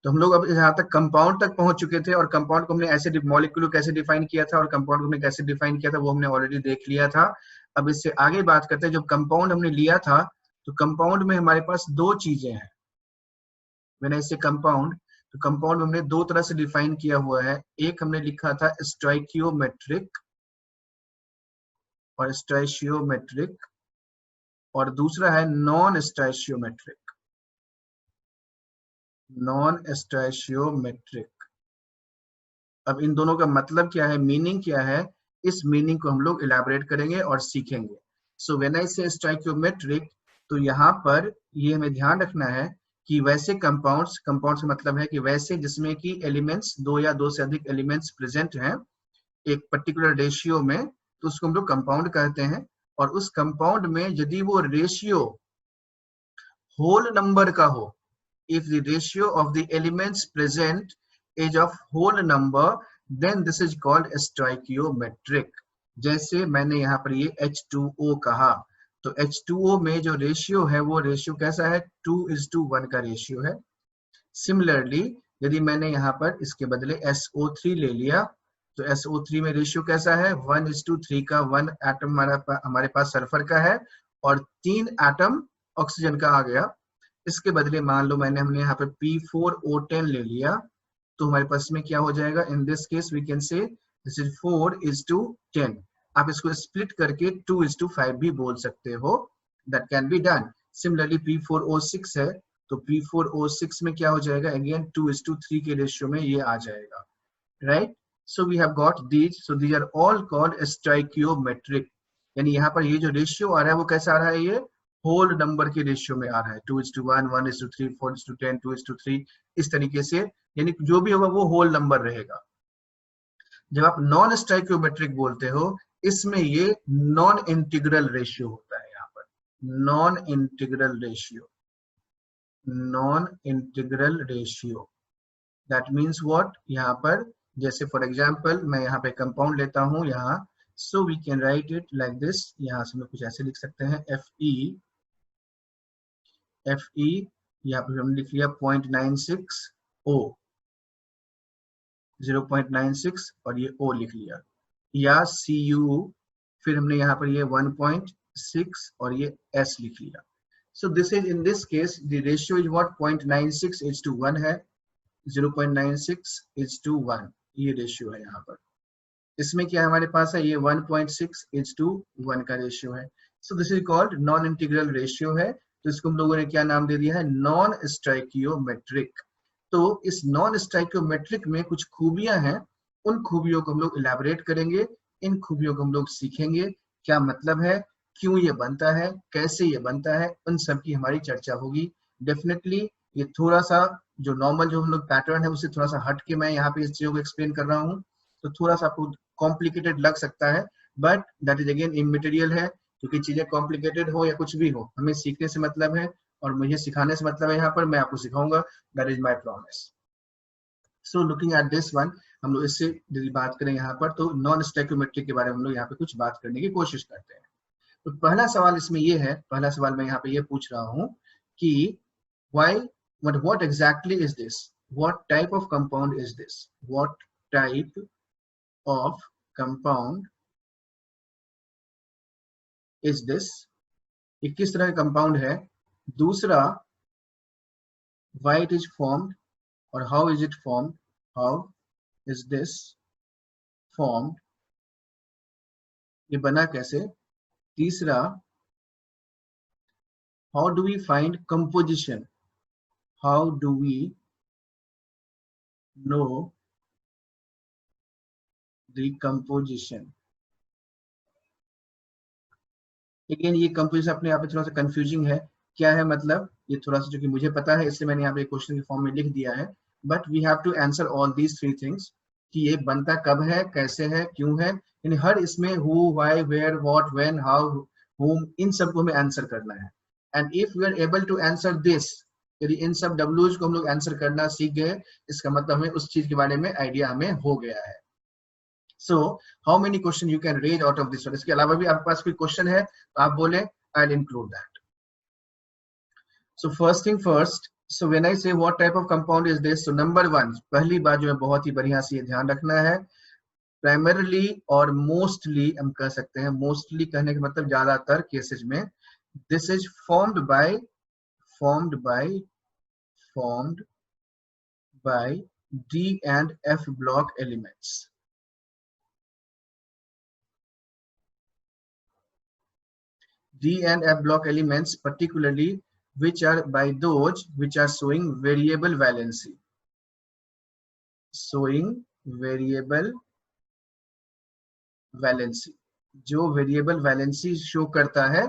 तो हम लोग अब यहाँ तक कंपाउंड तक पहुंच चुके थे, और कंपाउंड को हमने ऐसे मॉलिक्यूल को कैसे डिफाइन किया था और कंपाउंड को हमने कैसे डिफाइन किया था वो हमने ऑलरेडी देख लिया था। अब इससे आगे बात करते हैं, जब कंपाउंड हमने लिया था तो कंपाउंड में हमारे पास दो चीजें हैं। मैंने इसे कंपाउंड, तो कंपाउंड हमने दो तरह से डिफाइन किया हुआ है। एक हमने लिखा था स्टोइकियोमेट्रिक और स्टोइचियोमेट्रिक, और दूसरा है नॉन स्टोइचियोमेट्रिक। नॉन स्टोइचियोमेट्रिक। अब इन दोनों का मतलब क्या है, मीनिंग क्या है, इस मीनिंग को हम लोग इलैबोरेट करेंगे और सीखेंगे। सो व्हेन आई से स्टोइकियोमेट्रिक, तो यहाँ पर ये हमें ध्यान रखना है कि वैसे कंपाउंड्स का मतलब है कि वैसे जिसमें कि एलिमेंट्स दो या दो से अधिक एलिमेंट्स प्रेजेंट हैं एक पर्टिकुलर रेशियो में, तो उसको हम लोग कंपाउंड कहते हैं। और उस कंपाउंड में यदि वो रेशियो होल नंबर का हो, if the ratio of the elements present is of whole number, then this is called stoichiometric। जैसे मैंने यहाँ पर ये H2O कहा, तो H2O में जो रेशियो है वो रेशियो कैसा है, 2:1 का रेशियो है। सिमिलरली यदि मैंने यहाँ पर इसके बदले SO3 ले लिया, तो SO3 में रेशियो कैसा है, 1:3 का 1 एटम हमारे पास सल्फर का है और 3 एटम ऑक्सीजन का आ गया। इसके बदले मान लो हमने यहाँ पे P4O10 ले लिया, तो हमारे पास में क्या हो जाएगा, in this case we can say this is 4:10। आप इसको स्प्लिट करके 2:5 भी बोल सकते हो, that can be done. Similarly P4O6 है, तो P4O6 में क्या हो जाएगा, अगेन 2:3 के रेशियो में ये आ जाएगा, right. So we have got these, so these are all called stoichiometric. यानी यहाँ पर ये जो रेशियो आ रहा है वो कैसा आ रहा है, ये होल नंबर के रेशियो में आ रहा है, 2:1, 1:3, 4:10, 2:3, इस तरीके से, यानी जो भी होगा वो होल नंबर रहेगा। जब आप नॉन स्टोइकियोमेट्रिक बोलते हो, इसमें ये नॉन इंटीग्रल रेशियो होता है। यहाँ पर non integral ratio, non integral ratio, that means what, यहाँ पर जैसे फॉर एग्जांपल मैं यहाँ पे कंपाउंड लेता हूँ यहाँ, so we can write it like this. यहाँ से हम कुछ ऐसे लिख सकते हैं, Fe यहाँ पर हमने लिख लिया 0.96 O, 0.96 और ये O लिख लिया, या Cu, फिर हमने यहाँ पर ये 1.6 और ये S लिख लिया। So this is, in this case the ratio is what, 0.96:1 है, 0.96:1 ये रेशियो है। यहाँ पर इसमें क्या हमारे पास है, ये 1.6:1 का रेशियो है। So this is called non integral ratio है, तो इसको हम लोगों ने क्या नाम दे दिया है, नॉन स्टोइकियोमेट्रिक। तो इस नॉन स्टोइकियोमेट्रिक में कुछ खूबियां हैं, उन खूबियों को हम लोग इलैबोरेट करेंगे, इन खूबियों को हम लोग सीखेंगे, क्या मतलब है, क्यों ये बनता है, कैसे ये बनता है, उन सब की हमारी चर्चा होगी। डेफिनेटली ये थोड़ा सा जो नॉर्मल जो हम लोग पैटर्न है उससे थोड़ा सा हट के मैं यहाँ पे इस चीजों को एक्सप्लेन कर रहा हूँ, तो थोड़ा सा आपको कॉम्प्लिकेटेड लग सकता है, but that is again immaterial है, क्योंकि चीजें कॉम्प्लिकेटेड हो या कुछ भी हो, हमें सीखने से मतलब है और मुझे सिखाने से मतलब है। यहाँ पर मैं आपको सिखाऊंगा, that is my promise. So looking at this one, हम लोग इससे यदि बात करें यहाँ पर, तो नॉन स्टोइकियोमेट्रिक के बारे में हम लोग यहाँ पे कुछ बात करने की कोशिश करते हैं। तो पहला सवाल इसमें ये है, पहला सवाल मैं यहाँ पे ये पूछ रहा हूँ कि why, what exactly is this, what type of compound is this, what type of compound is this, ये किस तरह का कंपाउंड है। दूसरा, why it is formed और how is it formed, how is this formed, ये बना कैसे। तीसरा, how do we find composition, how do we know the composition। लेकिन ये कंपोजिशन अपने आप में थोड़ा सा कंफ्यूजिंग है, क्या है मतलब, ये थोड़ा सा जो कि मुझे पता है इसलिए मैंने यहाँ पे क्वेश्चन के फॉर्म में लिख दिया है, but we have to answer all these 3 things, कि ये बनता कब है, कैसे है, क्यों है, यानी हर इसमें who, why, where, what, when, how, whom, इन सब को हमें आंसर करना है। And if we are able to answer this, यदि इन सब डब्ल्यूज को हम लोग आंसर करना सीख गए, इसका मतलब हमें उस चीज के बारे में आइडिया हमें हो गया है। So how many question you can raise out of this one? इसके अलावा भी आपके पास कोई क्वेश्चन है तो आप बोले, I'll include that. So first thing first, So when I say what type of compound is this, so number one, पहली बात जो है बहुत ही बढ़िया से ये ध्यान रखना है, प्राइमरली और मोस्टली हम कह सकते हैं, मोस्टली कहने का मतलब ज्यादातर केसेस में, this is formed by D and F block elements. D and F block elements particularly which are by those which are showing variable valency. जो वेरिएबल वैलेंसी शो करता है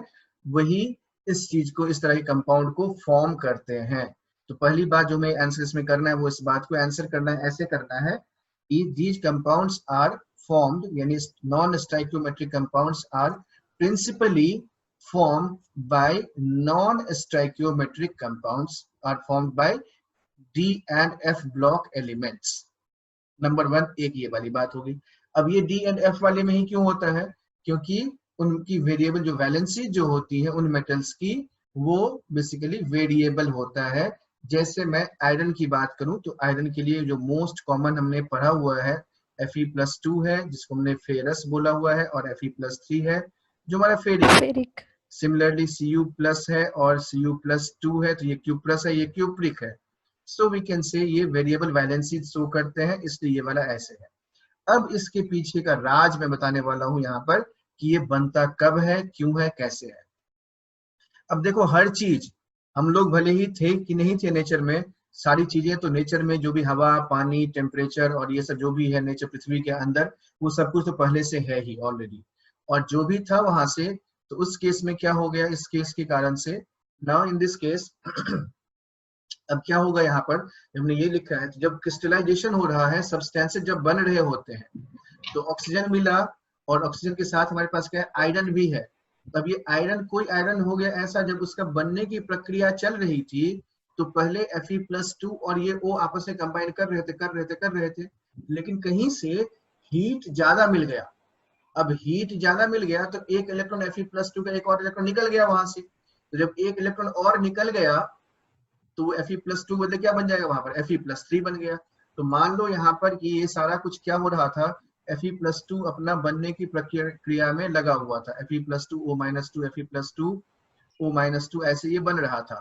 वही इस चीज को, इस तरह के कंपाउंड को फॉर्म करते हैं। तो पहली बात जो मैं आंसर इसमें करना है वो इस बात को आंसर करना है, ऐसे करना है कि दीज कंपाउंड्स आर फॉर्म्ड, यानी non stoichiometric compounds are principally formed by non-stoichiometric compounds are formed by D and F block elements. Number one, एक ये वाली बात होगी। अब ये D and F वाले में ही क्यों होता है? क्योंकि उनकी वेरिएबल जो वैलेंसी जो होती है उन मेटल्स की, वो बेसिकली वेरिएबल होता है। जैसे मैं आयरन की बात करूं तो आयरन के लिए जो मोस्ट कॉमन हमने पढ़ा हुआ है Fe+2 है, जिसको हमने फेरस बोला हुआ है, और Fe+3 है जो हमारा फेरिक। सिमिलरली Cu+ है और Cu+2 है, तो ये Q+ है, ये क्यूप्रिक है। सो वी कैन से ये वेरिएबल वैलेंसी शो करते हैं, इसलिए ये वाला ऐसे है। अब इसके पीछे का राज मैं बताने वाला हूं यहाँ पर कि ये बनता कब है, क्यों है, कैसे है। अब देखो, हर चीज, हम लोग भले ही थे कि नहीं थे नेचर में, सारी चीजें तो नेचर में जो भी हवा, पानी, टेम्परेचर और ये सब जो भी है नेचर पृथ्वी के अंदर, वो सब कुछ तो पहले से है ही ऑलरेडी, और जो भी था वहां से। तो उस केस में क्या हो गया, इस केस के कारण से, नाउ इन दिस केस अब क्या होगा यहाँ पर, हमने ये लिखा है, जब क्रिस्टलाइजेशन हो रहा है, सब्सटेंसेस जब बन रहे होते हैं, तो ऑक्सीजन मिला, और ऑक्सीजन के साथ हमारे पास क्या है, आयरन भी है। तब ये आयरन, कोई आयरन हो गया ऐसा, जब उसका बनने की प्रक्रिया चल रही थी, तो पहले Fe+2 और ये O आपस में कंबाइन कर रहे थे, लेकिन कहीं से हीट ज्यादा मिल गया। अब हीट ज्यादा मिल गया तो एक इलेक्ट्रॉन Fe+2 का एक और इलेक्ट्रॉन निकल गया वहां से। तो जब एक इलेक्ट्रॉन और निकल गया तो वो Fe+2 बदले क्या बन जाएगा, वहां पर Fe+3 बन गया। तो मान लो यहाँ पर कि ये सारा कुछ क्या हो रहा था, Fe+2 अपना बनने की प्रक्रिया में लगा हुआ था, Fe+2 O-2 Fe+2 O-2 ऐसे ये बन रहा था,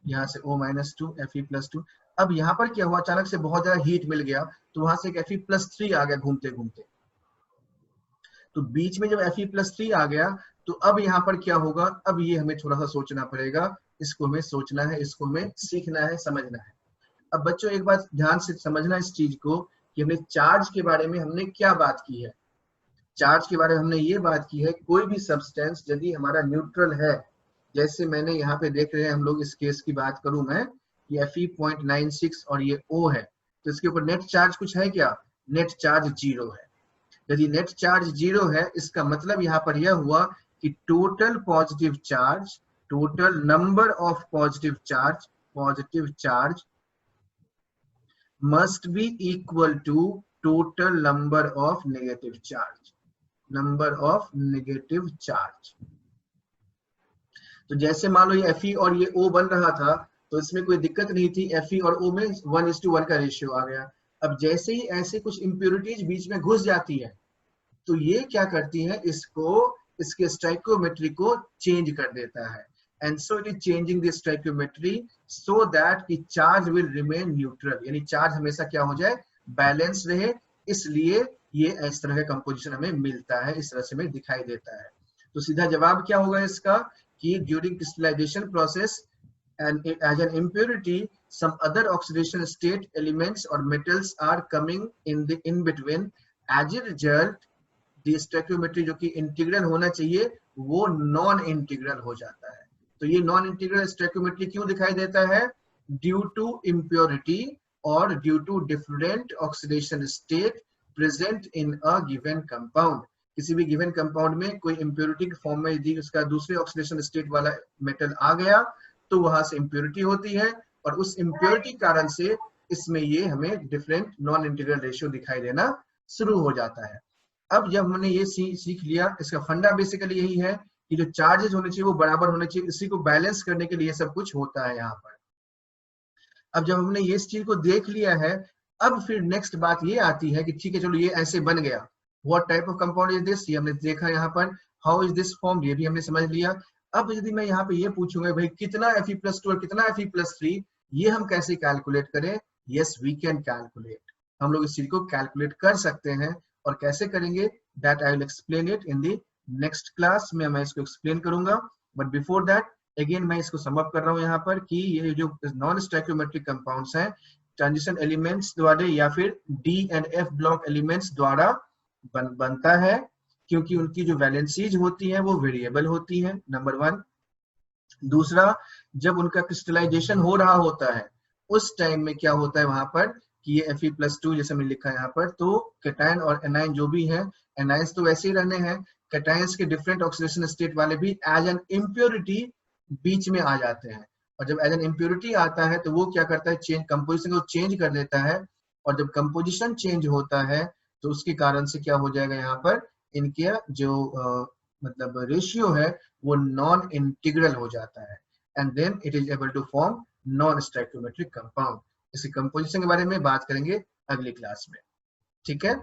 यहाँ से O-2 Fe+2। अब यहाँ पर क्या हुआ, अचानक से बहुत ज्यादा हीट मिल गया, तो वहां से एक Fe+3 आ गया घूमते घूमते। तो बीच में जब Fe+3 आ गया, तो अब यहाँ पर क्या होगा, अब ये हमें थोड़ा सा सोचना पड़ेगा, इसको हमें सोचना है, इसको हमें सीखना है, समझना है। अब बच्चों एक बात ध्यान से समझना इस चीज को, कि हमने चार्ज के बारे में हमने क्या बात की है। चार्ज के बारे में हमने ये बात की है, कोई भी सब्सटेंस यदि हमारा न्यूट्रल है, जैसे मैंने यहाँ पे देख रहे हैं हम लोग, इस केस की बात करूं मैं, ये Fe.96 और ये O है, तो इसके ऊपर नेट चार्ज कुछ है क्या, नेट चार्ज 0 है। यदि नेट चार्ज 0 है, इसका मतलब यहाँ पर यह हुआ कि total positive charge, total number of positive charge must be equal to total number of negative charge। तो जैसे मान लो ये Fe और ये O बन रहा था, तो इसमें कोई दिक्कत नहीं थी, Fe और O में 1:1 का रेशियो आ गया। अब जैसे ही ऐसे कुछ इम्प्योरिटीज बीच में घुस जाती है, तो ये क्या करती है, इसके स्टोइकियोमेट्री को चेंज कर देता है, and so it is changing the stoichiometry so that कि चार्ज विल रिमेन न्यूट्रल, यानी चार्ज हमेशा क्या हो जाए, बैलेंस रहे। इसलिए ये इस तरह का कंपोजिशन हमें मिलता है, इस तरह से हमें दिखाई देता है। तो सीधा जवाब क्या होगा इसका, कि during crystallisation process and as an impurity some other oxidation state elements or metals are coming in between, as a result the stoichiometry जो कि इंटीग्रल होना चाहिए वो नॉन इंटीग्रल हो जाता है। तो ये नॉन इंटीग्रल स्टोइकियोमेट्री क्यों दिखाई देता है, ड्यू टू इम्प्योरिटी और due to different oxidation state present in a given compound. किसी भी गिवन कंपाउंड में कोई इम्प्योरिटी के फॉर्म में यदि उसका दूसरे ऑक्सीडेशन स्टेट वाला मेटल आ गया, तो वहां से इम्प्योरिटी होती है, और उस इम्प्योरिटी कारण से इसमें ये हमें डिफरेंट नॉन इंटीग्रल रेशियो दिखाई देना शुरू हो जाता है। अब जब हमने ये सीख लिया, इसका फंडा बेसिकली यही है कि जो चार्जेस होने चाहिए वो बराबर होने चाहिए, इसी को बैलेंस करने के लिए सब कुछ होता है यहाँ पर। अब जब हमने ये इस चीज को देख लिया है, अब फिर नेक्स्ट बात ये आती है कि ठीक है चलो ये ऐसे बन गया, what type of compound is this, ये हमने देखा यहाँ पर, हाउ इज दिस फॉर्म, ये भी हमने समझ लिया। अब यदि मैं यहाँ पे ये पूछूंगा भाई कितना Fe+2 और कितना Fe+3, ये हम कैसे कैलकुलेट करें? यस वी कैन कैलकुलेट, हम लोग इस चीज को कैलकुलेट कर सकते हैं। और कैसे करेंगे, that I will explain it in the next class में, मैं इसको एक्सप्लेन करूंगा। बट बिफोर दैट अगेन मैं इसको सम अप कर रहा हूँ यहाँ पर कि ये जो नॉन स्टोइकियोमेट्रिक कंपाउंड्स हैं, ट्रांजिशन एलिमेंट्स द्वारा या फिर D and F block elements द्वारा बनता है, क्योंकि उनकी जो वैलेंसीज होती है वो वेरिएबल होती है, नंबर 1। दूसरा, जब उनका क्रिस्टलाइजेशन हो रहा होता है उस टाइम में क्या होता है वहां पर कि ये Fe+2 जैसे मैंने लिखा है यहाँ पर, तो कैटायन और एनायन जो भी है, एनायंस तो वैसे ही रहने हैं, कैटायंस के डिफरेंट ऑक्सीडेशन स्टेट वाले भी एज एन इम्प्योरिटी बीच में आ जाते हैं। और जब एज एन इम्प्योरिटी आता है तो वो क्या करता है, चेंज कंपोजिशन को चेंज कर देता है। और जब कंपोजिशन चेंज होता है तो उसके कारण से क्या हो जाएगा, यहाँ पर इनके जो मतलब रेशियो है वो नॉन इंटीग्रल हो जाता है, and then it is able to form non stoichiometric compound. इसकी कंपोजिशन के बारे में बात करेंगे अगली क्लास में, ठीक है।